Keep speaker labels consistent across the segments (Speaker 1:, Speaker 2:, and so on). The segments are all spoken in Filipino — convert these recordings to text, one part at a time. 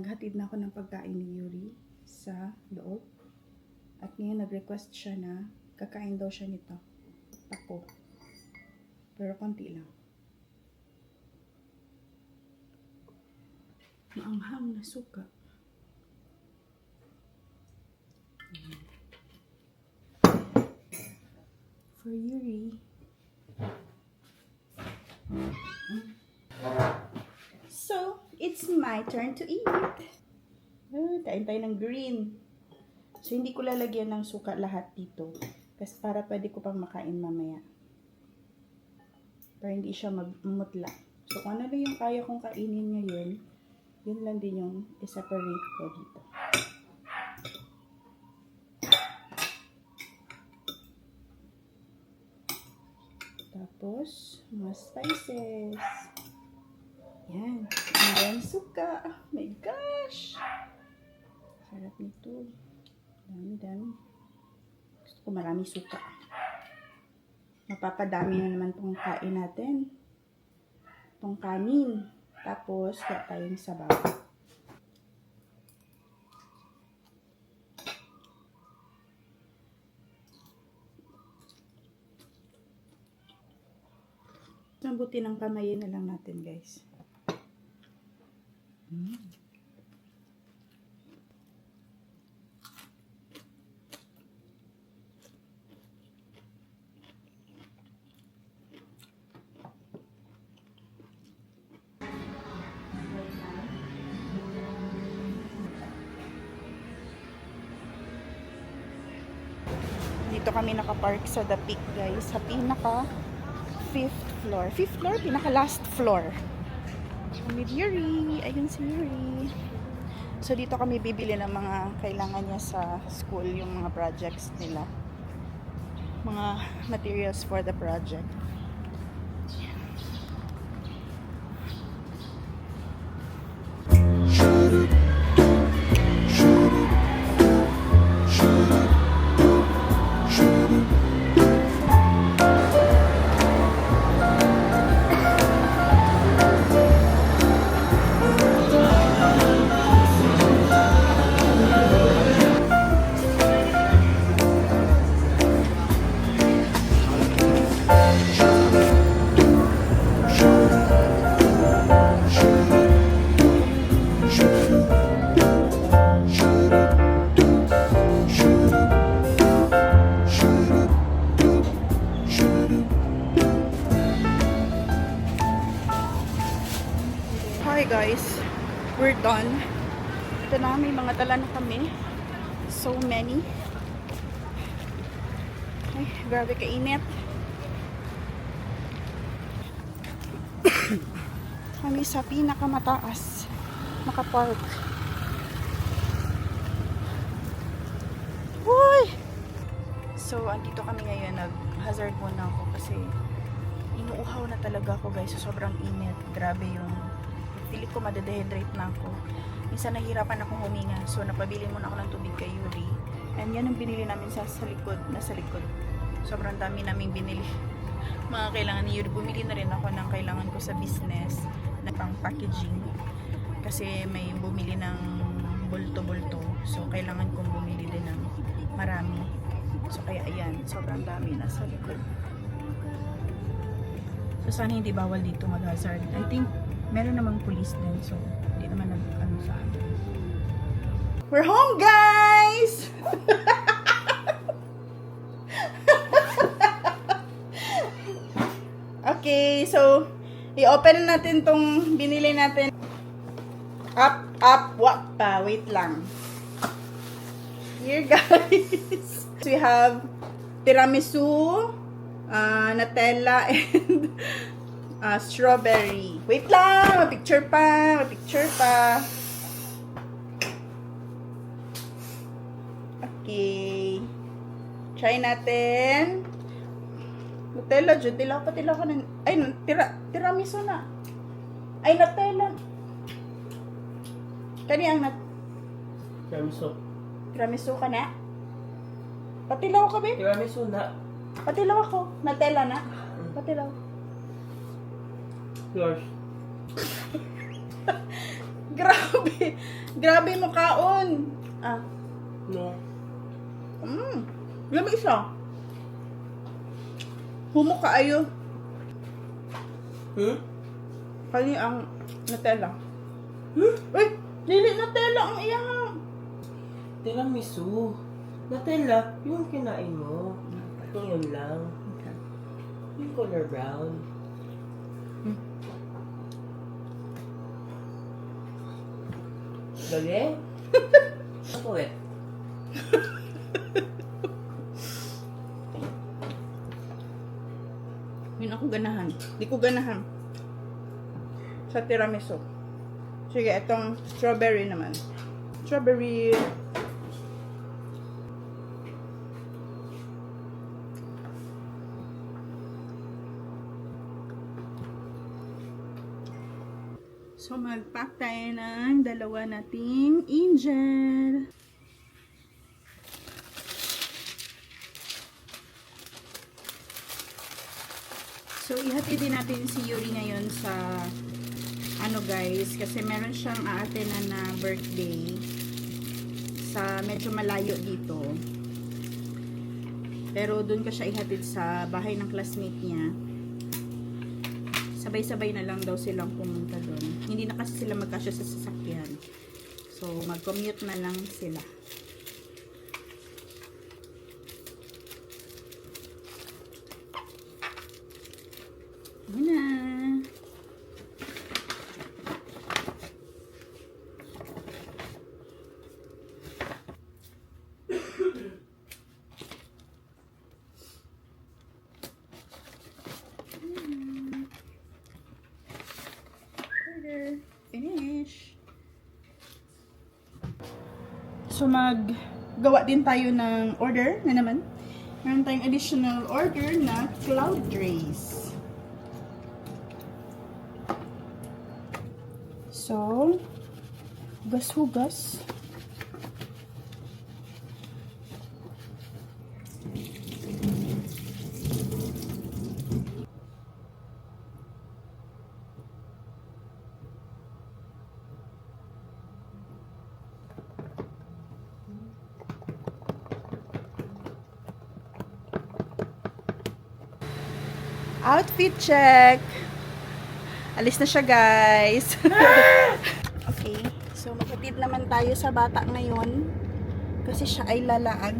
Speaker 1: naghatid na ako ng pagkain ni Yuri sa loob. At ngayon nag-request siya na kakain daw siya nito. Taco. Pero konti lang. Maanghang na suka. For Yuri. So, it's my turn to eat. Kain tayo ng green. So, hindi ko lalagyan ng suka lahat dito. Kasi para pwede ko pang makain mamaya. Para hindi siya magmutla. So, kung ano lang yung kaya kong kainin ngayon, yun lang din yung i-separate ko dito. Tapos, mga spices. Yan. And then, suka. Oh my gosh! Sarap nito. Dami-dami. Gusto ko marami suka. Mapapadami na naman itong kain natin. Itong kanin. Tapos, kaya tayong sabaw. Sambutin ng kamayin na lang natin, guys. Dito kami nakapark sa The Peak, guys. Sa pinaka 5th floor. 5th floor? Pinaka last floor. With Yuri. Ayun si Yuri. So, dito kami bibili ng mga kailangan niya sa school. Yung mga projects nila. Mga materials for the project. Hi guys, we're done. Ito na, may mga dala na kami. So many. Ay, grabe kainit. Kami sa pinakamataas nakapark. Uy! So, andito kami ngayon. Nag-hazard muna ako kasi inuuhaw na talaga ako, guys. So, sobrang init. Grabe yung pilit ko madedehydrate na ako. Minsan nahihirapan akong huminga. So, napabili muna ako ng tubig kay Yuri. And yan ang binili namin sa likod. Nasa likod. Sobrang dami naming binili. Mga kailangan ni Yuri. Bumili na rin ako ng kailangan ko sa business na pang packaging. Kasi may bumili ng bulto-bulto. So, kailangan kong bumili din ng marami. So, kaya ayan. Sobrang dami nasa likod. So, sana hindi bawal dito mag-hazard. I think meron namang police din, so hindi naman nag-ano sa akin. We're home, guys! Okay, so i-open na natin tong binili natin. Wag pa, wait lang. Here, guys. We have tiramisu, Nutella, and strawberry. Wait lang! Picture pa! Okay. Try natin. Nutella, Jud. Patila ko na. Ay, tiramisu na. Ay, Nutella. Kani ang tiramisu ka na? Patilaw ka, babe?
Speaker 2: Tiramisu na.
Speaker 1: Patilaw ako. Nutella na? Patilaw.
Speaker 2: Yours.
Speaker 1: Grabe. Grabe mo kaon. Ah.
Speaker 2: No.
Speaker 1: Lami isa. Humo kaayo. Kani ang Nutella. Uy, dili Nutella ang iyang.
Speaker 2: Tiramisu. Nutella, yung kinain mo. Ngayon lang. Yung color brown. Lagi? Ako eh.
Speaker 1: Yun ako ganahan. Di ko ganahan. Sa tiramisu. Sige, itong strawberry naman. Strawberry. So, mag-pack tayo ng dalawa nating angel. So, ihatid din natin si Yuri ngayon sa ano guys, kasi meron siyang aatenan na birthday sa medyo malayo dito. Pero doon ka siya ihatid sa bahay ng classmate niya. Sabay-sabay na lang daw silang pumunta doon. Hindi na kasi sila magkasya sa sasakyan. So, mag-commute na lang sila. Muna. Finish. So, maggawa din tayo ng order na naman. Meron tayong additional order na cloud rays. So, hugas-hugas. Outfit check. Alis na siya, guys. Okay. So, maghatid naman tayo sa bata ngayon. Kasi siya ay lalaag.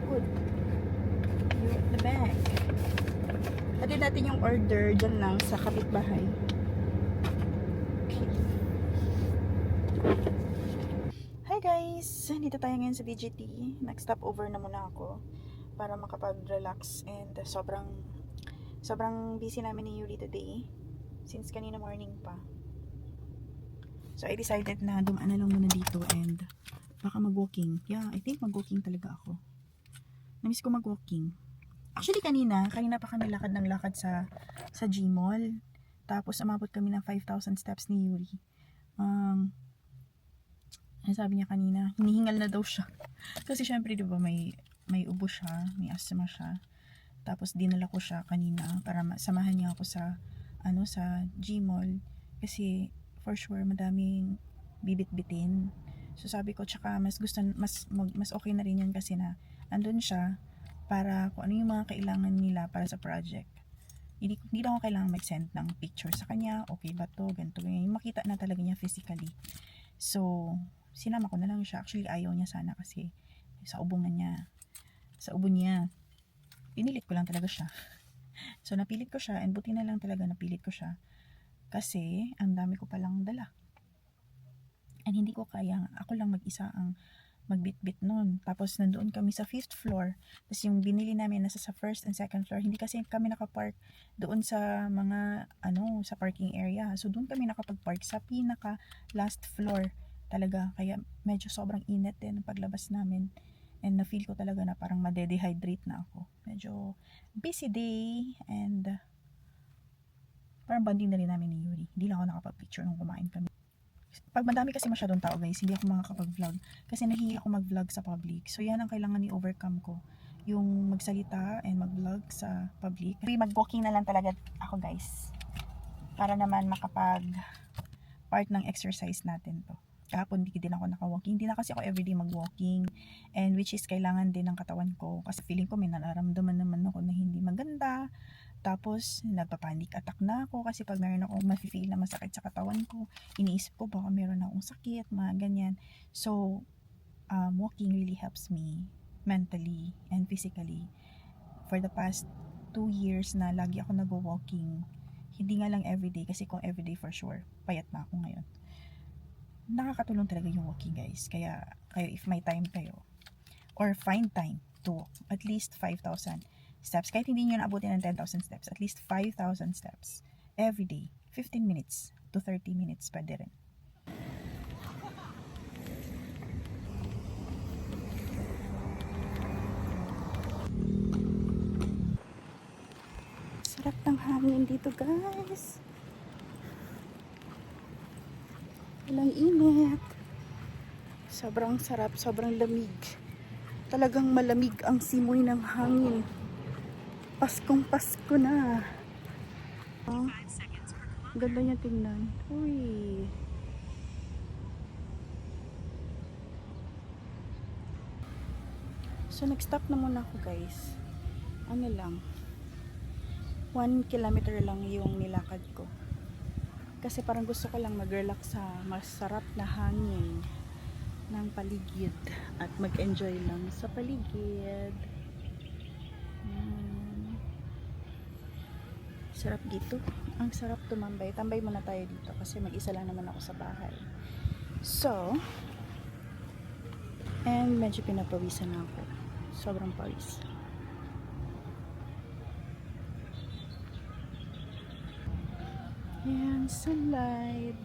Speaker 1: Good. You're at the back. Hatid natin yung order dyan lang sa kapitbahay. Okay. Hi guys! Dito tayo ngayon sa BGT. Nag-stop over na muna ako para makapag-relax, and sobrang busy namin ni Yuri today since kanina morning pa. So I decided na dumaan na lang muna dito and baka mag-walking. Yeah, I think mag-walking talaga ako. Namiss ko mag-walking. Actually kanina pa kami lakad ng lakad sa Gmall. Tapos umabot kami ng 5,000 steps ni Yuri. Sabi niya kanina, hinihingal na daw siya. Kasi syempre, di ba, may ubo siya, may asthma siya. Tapos dinala ko siya kanina para samahan niya ako sa Gmall. Kasi for sure madaming bibit-bitin. So sabi ko, tsaka mas okay na rin yan kasi na andun siya para kung ano yung mga kailangan nila para sa project. Hindi lang ako kailangan mag-send ng picture sa kanya, okay ba to, ganito, ganyan. Yung makita na talaga niya physically. So, sinama ko na lang siya. Actually, ayaw niya sana kasi sa ubo niya. Pinilit ko lang talaga siya. So, napilit ko siya, and buti na lang talaga napilit ko siya. Kasi, ang dami ko palang dala. And hindi ko kaya, ako lang mag-isa ang magbitbit nun. Tapos, nandoon kami sa 5th floor. Tapos, yung binili namin nasa sa 1st and 2nd floor. Hindi kasi kami nakapark doon sa mga, sa parking area. So, doon kami nakapag-park sa pinaka last floor. Talaga, kaya medyo sobrang init din ang paglabas namin, and na-feel ko talaga na parang ma-dehydrate na ako. Medyo busy day, and parang bonding na rin namin ni Yuri. Hindi lang ako nakapag-picture nung kumain kami. Pag madami kasi masyadong tao guys, hindi ako makakapag-vlog kasi nahihiya ako mag-vlog sa public. So yan ang kailangan i-overcome ko, yung magsalita and mag-vlog sa public. Mag-walking na lang talaga ako guys. Para naman makapag part ng exercise natin to. Kahapon hindi din ako naka-walking. Hindi na kasi ako everyday mag-walking. And which is kailangan din ng katawan ko. Kasi feeling ko may nararamdaman naman ako na hindi maganda. Tapos nagpa-panic attack na ako. Kasi pag meron akong mafe-feel na masakit sa katawan ko, iniisip ko baka meron akong sakit, mga ganyan. So, walking really helps me mentally and physically. For the past 2 years na lagi ako nag-walking. Hindi nga lang everyday kasi kung everyday for sure, payat na ako ngayon. Nakakatulong talaga yung walking guys. Kaya kayo if may time kayo or find time to walk at least 5,000 steps. Kahit hindi nyo naabutin ng 10,000 steps, at least 5,000 steps every day. 15 minutes to 30 minutes pwede rin. Sarap ng hangin dito guys. Walang init. Sobrang sarap, sobrang lamig. Talagang malamig ang simoy ng hangin. Paskong Pasko na. Oh, ganda niya tingnan. Uy. So nag-stop na muna ako guys. Ano lang, 1 kilometer lang yung nilakad ko. Kasi parang gusto ko lang mag-relax sa masarap na hangin ng paligid at mag-enjoy lang sa paligid. Sarap dito. Ang sarap tumambay. Tambay muna tayo dito kasi mag-isa lang naman ako sa bahay. So, and medyo pinapawisan na ako. Sobrang pawis. Ayan, sunlight.